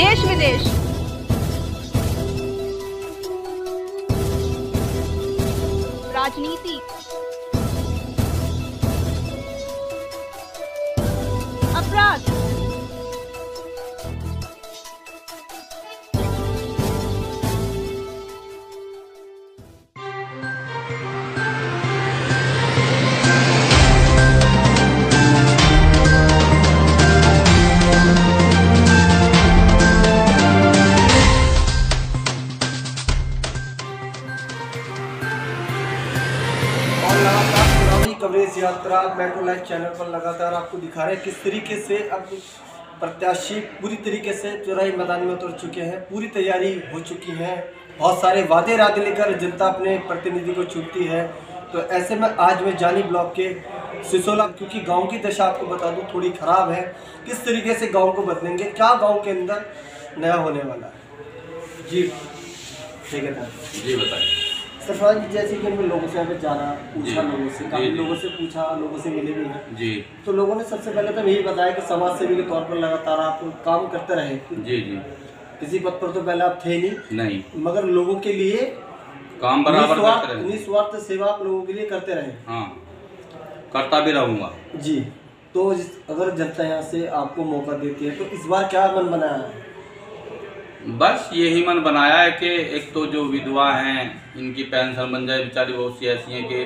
देश विदेश, राजनीति, अपराध, कवरेज यात्रा मेट्रो लाइव चैनल पर लगातार आपको दिखा रहे हैं किस तरीके से अब प्रत्याशी पूरी तरीके से चौराही मैदान में उतर चुके हैं। पूरी तैयारी हो चुकी है, बहुत सारे वादे इरादे लेकर जनता अपने प्रतिनिधि को चुनती है। तो ऐसे में आज मैं जानी ब्लॉक के सिसोला, क्योंकि गांव की दशा आपको बता दूं थोड़ी ख़राब है, किस तरीके से गाँव को बदलेंगे, क्या गाँव के अंदर नया होने वाला है। जी ठीक है जी बताइए। सरफराज जी, जैसे कि मैं लोगों से अगर जाना पूछा, लोगों से काफ़ी लोगों से पूछा, लोगों से मिले भी हैं जी, तो लोगों ने सबसे पहले तो यही बताया कि समाज सेवी के तौर पर लगातार आप काम करते रहे। जी जी, किसी पद पर तो पहले आप थे नहीं, मगर लोगों के लिए काम बराबर करते रहे, निस्वार्थ सेवा आप लोगों के लिए करते रहे। हाँ, करता भी रहूँगा जी। तो अगर जनता यहाँ से आपको मौका देती है तो इस बार क्या मन बनाया है? बस यही मन बनाया है कि एक तो जो विधवा हैं इनकी पेंशन बन जाए। बेचारी बहुत सी ऐसी हैं कि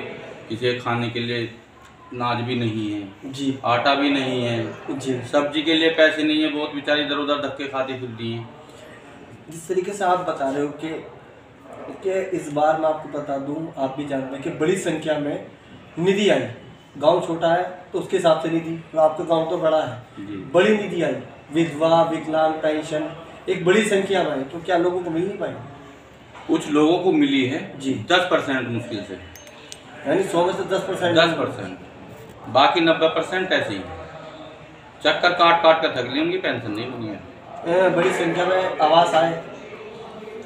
किसी खाने के लिए अनाज भी नहीं है जी, आटा भी नहीं है जी, सब्जी के लिए पैसे नहीं है, बहुत बेचारी इधर उधर धक्के खाती फिरती हैं। जिस तरीके से आप बता रहे हो कि इस बार मैं आपको बता दूं, आप भी जानते हैं कि बड़ी संख्या में निधि आई। गांव छोटा है तो उसके हिसाब से निधि, तो आपका गांव तो बड़ा है, बड़ी निधि आई, विधवा विकलांग पेंशन एक बड़ी संख्या में। तो क्या लोगों को मिल नहीं पाई? कुछ लोगों को मिली है जी, 10% मुश्किल से, यानी 100 में से 10%। 10%, बाकी 90% ऐसे ही चक्कर काट काट कर थक ली, उनकी पेंशन नहीं बनी है। बड़ी संख्या में आवास आए,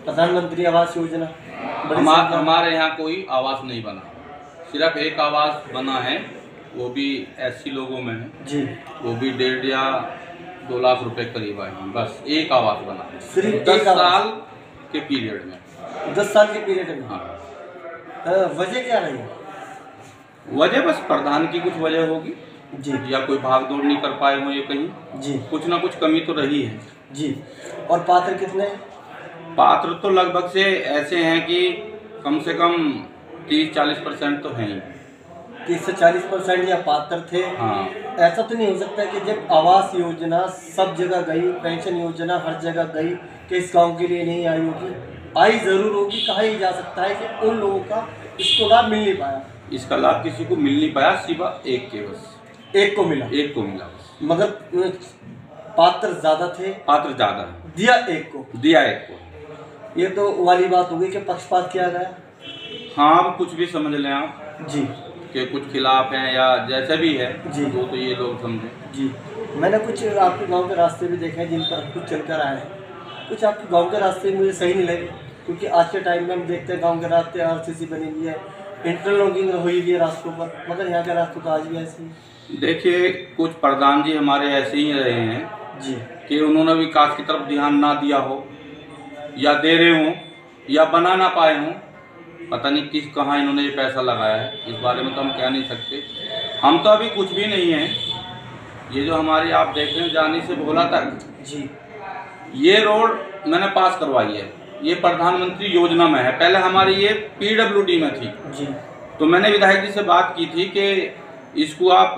प्रधानमंत्री आवास योजना, हमारे यहाँ कोई आवास नहीं बना, सिर्फ एक आवास बना है, वो भी ऐसी लोगों में है जी, वो भी 1.5 या 2 लाख रुपए करीब आए हैं। बस एक आवास बना है, सिर्फ 10 साल के पीरियड में। 10 साल के पीरियड में? हाँ। वजह क्या रही? वजह बस प्रधान की कुछ वजह होगी जी, या कोई भाग दौड़ नहीं कर पाए हो ये कहीं जी, कुछ ना कुछ कमी तो रही है जी। और पात्र कितने? पात्र तो लगभग से ऐसे हैं कि कम से कम 30-40% तो हैं ही। 30 से 40% या पात्र थे। हाँ। ऐसा तो नहीं हो सकता कि जब आवास योजना सब जगह गई, पेंशन योजना हर जगह गई, कि इस गांव के लिए नहीं आई होगी? आई जरूर होगी। कहा ही जा सकता है कि उन लोगों का इसको लाभ मिल नहीं पाया। इसका लाभ किसी को मिल नहीं पाया, सिवा एक के बस एक को मिला। एक को मिला बस। मगर पात्र ज्यादा थे। पात्र ज्यादा है, दिया एक को। दिया एक को। ये तो वाली बात हो गई कि पक्षपात किया गया। हाँ, कुछ भी समझ लें आप जी, कि कुछ खिलाफ हैं या जैसे भी है जी, तो ये लोग समझे जी। मैंने कुछ आपके गांव के रास्ते भी देखे हैं जिन पर कुछ चलकर आए हैं। कुछ आपके गांव के रास्ते मुझे सही नहीं लगे, क्योंकि आज के टाइम में हम देखते हैं गांव के रास्ते आरसीसी बनी हुई है, इंटरलॉकिंग हुई हुई है रास्तों पर, मगर यहाँ के रास्ते तो आज भी ऐसे ही। देखिए, कुछ प्रधान जी हमारे ऐसे ही रहे हैं जी, कि उन्होंने विकास की तरफ ध्यान ना दिया हो, या दे रहे हों या बना ना पाए हों। पता नहीं कहाँ इन्होंने ये पैसा लगाया है, इस बारे में तो हम कह नहीं सकते। हम तो अभी कुछ भी नहीं हैं। ये जो हमारी आप देख रहे हैं जानी से भोला तक जी, ये रोड मैंने पास करवाई है, ये प्रधानमंत्री योजना में है। पहले हमारी ये PWD में थी जी। तो मैंने विधायक जी से बात की थी कि इसको आप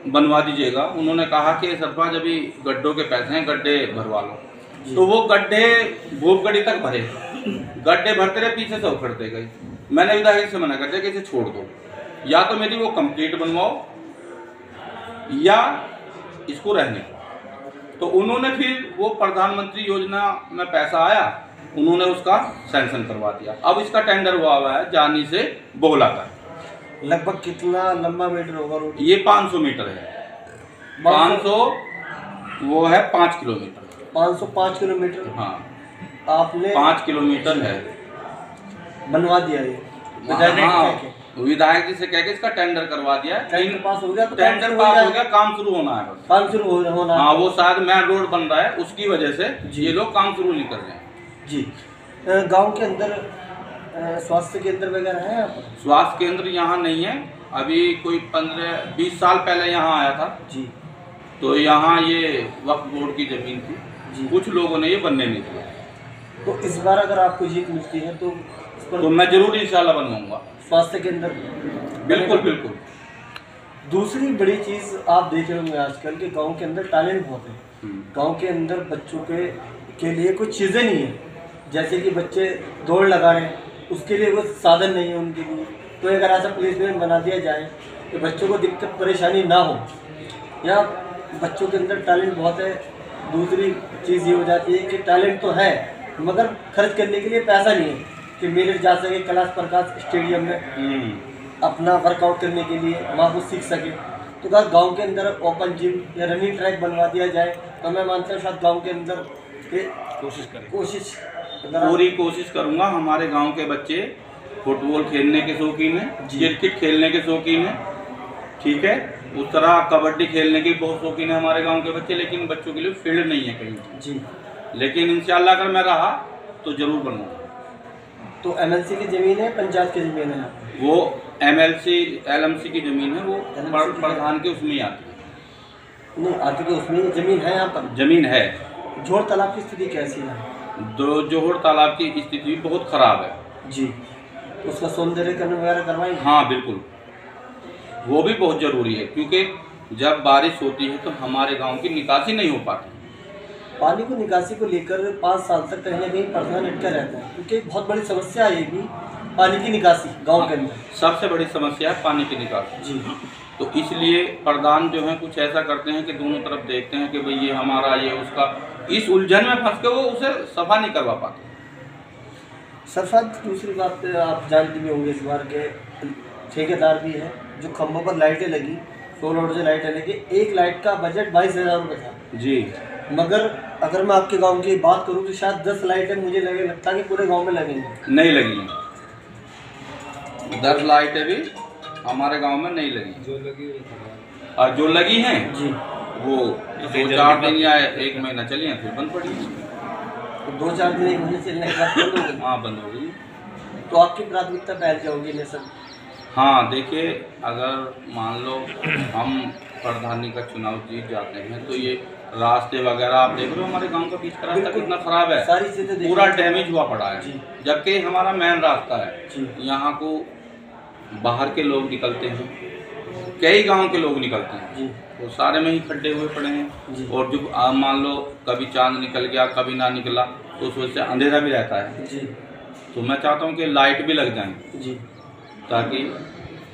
बनवा दीजिएगा। उन्होंने कहा कि सरपंच अभी गड्ढों के पैसे हैं, गड्ढे भरवा लो। तो वो गड्ढे भूपगढ़ी तक भरे, गड्ढे भरते रहे, पीछे से उखड़ते गए। मैंने विधायक से मना कर दिया कि इसे छोड़ दो, या तो मेरी वो कंप्लीट बनवाओ या इसको रहने दो। तो उन्होंने फिर वो प्रधानमंत्री योजना में पैसा आया, उन्होंने उसका सैंक्शन करवा दिया। अब इसका टेंडर हुआ है जानी से बोला तक। लगभग कितना लंबा मीटर होगा रोड? ये 500 मीटर है। 500 वो है 5 किलोमीटर। 505 किलोमीटर? हाँ, आपने 5 किलोमीटर है बनवा दिया ये? हाँ, विधायक जी से कह के इसका टेंडर करवा दिया है। टेंडर पास हो गया, तो टेंडर पास हो गया, काम शुरू होना है बस। काम शुरू होना है। हाँ, वो शायद मेन रोड बन रहा है, उसकी वजह से ये लोग काम शुरू नहीं कर रहे हैं। जी। गांव के अंदर स्वास्थ्य केंद्र वगैरह है यहाँ पर? स्वास्थ्य केंद्र यहाँ नहीं है। अभी कोई 15-20 साल पहले यहाँ आया था जी। तो यहाँ ये वक्फ बोर्ड की जमीन थी जी। कुछ लोगों ने ये बनने नहीं दिया। तो इस बार अगर आपको जीत मिलती है तो इस पर तो मैं जरूर इंशाल्लाह बनवाऊंगा स्वास्थ्य केंद्र। बिल्कुल बिल्कुल। दूसरी बड़ी चीज आप देख रहे होंगे आजकल के गांव के अंदर टैलेंट बहुत है। गांव के अंदर बच्चों के लिए कुछ चीज़ें नहीं है, जैसे कि बच्चे दौड़ लगा रहे हैं, उसके लिए कुछ साधन नहीं है उनके लिए। तो अगर ऐसा प्लेसमेंट बना दिया जाए कि बच्चों को दिक्कत परेशानी ना हो, या बच्चों के अंदर टैलेंट बहुत है। दूसरी चीज़ ये हो जाती है कि टैलेंट तो है मगर खर्च करने के लिए पैसा नहीं है कि मेरे जा सके कैलाश प्रकाश स्टेडियम में अपना वर्कआउट करने के लिए, वहाँ को सीख सके। तो अगर गाँव के अंदर ओपन जिम या रनिंग ट्रैक बनवा दिया जाए तो मैं मानता हूँ शायद गाँव के अंदर कोशिश पूरी कोशिश करूंगा। हमारे गांव के बच्चे फुटबॉल खेलने के शौकीन हैं, क्रिकेट खेलने के शौकीन हैं, ठीक है, उस तरह कबड्डी खेलने के बहुत शौकीन है हमारे गांव के बच्चे, लेकिन बच्चों के लिए फील्ड नहीं है कहीं जी। लेकिन इंशाल्लाह अगर मैं रहा तो जरूर बनूंगा। तो एमएलसी की जमीन है, पंचायत की जमीन है? वो एलएमसी की जमीन है, वो प्रधान के उसमें आती है। नहीं आती तो उसमें जमीन है, यहाँ पर जमीन है। जोड़ तालाब की स्थिति कैसी है? जोहड़ तालाब की स्थिति बहुत खराब है जी। तो उसका सौंदर्यीकरण वगैरह करवाएंगे? हाँ बिल्कुल, वो भी बहुत जरूरी है क्योंकि जब बारिश होती है तो हमारे गांव की निकासी नहीं हो पाती। पानी को निकासी को लेकर 5 साल तक कहीं ना कहीं प्रधान अटका रहता है, क्योंकि एक बहुत बड़ी समस्या है ये भी, पानी की निकासी गांव के अंदर सबसे बड़ी समस्या है पानी की निकासी जी। तो इसलिए प्रधान जो है कुछ ऐसा करते हैं कि दोनों तरफ देखते हैं कि भाई ये हमारा ये उसका, इस उलझन में फंस के वो उसे सफा नहीं करवा पाते। सफा। दूसरी बात आप जानते भी होंगे, इस बार के ठेकेदार भी हैं जो खंभों पर लाइटें लगी, 16 रोड से लाइटें लगी, एक लाइट का बजट 22,000 रुपये था जी। मगर अगर मैं आपके गांव की बात करूं तो शायद 10 लाइटें मुझे लगता है कि पूरे गांव में लगेंगी। नहीं लगी, 10 लाइटें भी हमारे गांव में नहीं लगी। और जो लगी हैं जी वो 2-4 दिन या 1 महीना चली हैं, फिर बंद पड़ी। तो 2-4 दिन 1 महीने चलने के बाद बंद हो गई? हाँ बंद हो गई। तो आपकी प्राथमिकता पहल क्या होगी ने सर? हाँ देखिए, अगर मान लो हम प्रधानी का चुनाव जीत जाते हैं तो ये रास्ते वगैरह आप देख रहे हो, हमारे गांव का बीच का रास्ता कितना खराब है, सारी चीजें पूरा डैमेज हुआ पड़ा है। जी। जबकि हमारा मेन रास्ता है, जी। यहाँ को बाहर के लोग निकलते हैं, कई गांव के लोग निकलते हैं जी। वो सारे में ही खड्डे हुए पड़े हैं जी। और जो मान लो कभी चांद निकल गया कभी ना निकला तो उस वजह से अंधेरा भी रहता है जी। तो मैं चाहता हूँ कि लाइट भी लग जाए जी। ताकि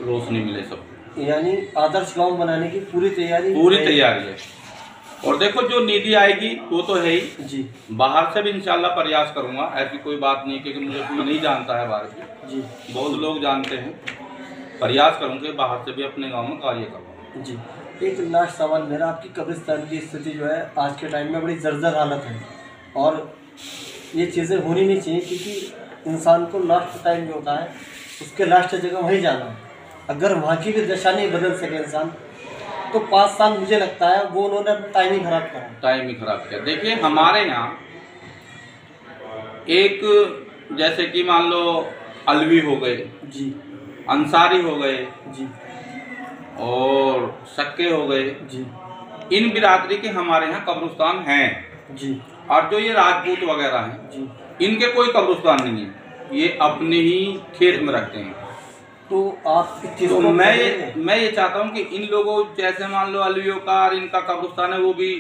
रोशनी मिले सब। यानी आदर्श गांव बनाने की पूरी तैयारी है। और देखो जो निधि आएगी वो तो है ही जी। बाहर से भी इंशाल्लाह प्रयास करूंगा, ऐसी कोई बात नहीं क्योंकि मुझे कोई नहीं जानता है बाहर से जी, बहुत लोग जानते हैं। प्रयास करूंगा बाहर से भी अपने गांव में कार्य करूँगा जी। एक लास्ट सवाल मेरा, आपकी कब्रिस्तान की स्थिति जो है आज के टाइम में बड़ी जर्जर हालत है और ये चीज़ें होनी नहीं चाहिए, क्योंकि इंसान को लास्ट टाइम जो होता है उसके लास्ट जगह वहीं जाना है। अगर वहाँ की भी दशा नहीं बदल सके इंसान तो 5 साल मुझे लगता है वो उन्होंने अपना टाइम ही खराब किया। देखिए हमारे यहाँ एक जैसे कि मान लो अलवी हो गए जी, अंसारी हो गए जी, और सक्के हो गए जी, इन बिरादरी के हमारे यहाँ कब्रिस्तान हैं जी। और जो ये राजपूत वगैरह हैं जी, इनके कोई कब्रिस्तान नहीं है, ये अपने ही खेत में रखते हैं। तो आप तो मैं ये चाहता हूँ कि इन लोगों जैसे मान लो अलवियों का और इनका कब्रिस्तान है वो भी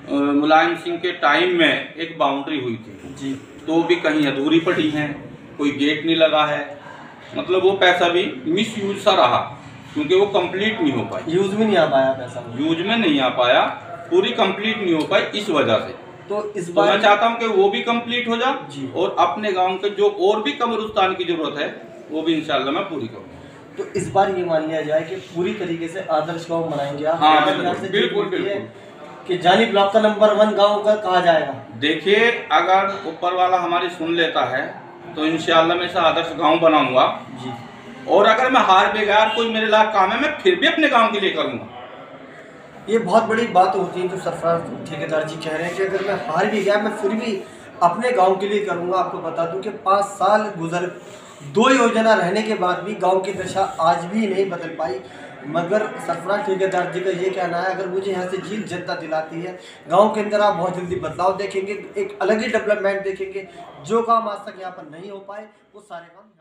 मुलायम सिंह के टाइम में एक बाउंड्री हुई थी जी, तो भी कहीं अधूरी पड़ी है, कोई गेट नहीं लगा है, मतलब वो पैसा भी मिस यूज सा रहा क्योंकि वो कंप्लीट नहीं हो पाई, यूज में नहीं आ पाया पैसा, यूज में नहीं आ पाया, पूरी कंप्लीट नहीं हो पाई इस वजह से। तो इस बार मैं चाहता हूं कि वो भी कंप्लीट हो जी। जाए और अपने गांव के जो और भी कब्रिस्तान की जरूरत है वो भी इंशाल्लाह मैं पूरी करूंगा। तो इस बार ये मान लिया जाए कि पूरी तरीके से आदर्श गांव बनाएंगे आप? हाँ बिल्कुल कि जानी ब्लॉक का नंबर 1 गांव का कहा जाएगा। देखिए अगर ऊपर वाला हमारी सुन लेता है तो इंशाल्लाह मैं इसे आदर्श गांव बनाऊंगा जी। और अगर मैं हार भी गया, कोई मेरे लायक काम है, मैं फिर भी अपने गांव के लिए करूंगा। ये बहुत बड़ी बात होती है जो सरफराज ठेकेदार जी कह रहे हैं कि अगर मैं हार भी गया मैं फिर भी अपने गांव के लिए करूंगा। आपको बता दूं कि 5 साल गुजर 2 योजना रहने के बाद भी गांव की दशा आज भी नहीं बदल पाई। मगर सरफराज ठेकेदार जी का ये कहना है अगर मुझे यहाँ से जीत जनता दिलाती है, गांव के अंदर आप बहुत जल्दी बदलाव देखेंगे, एक अलग ही डेवलपमेंट देखेंगे। जो काम आज तक यहाँ पर नहीं हो पाए वो सारे काम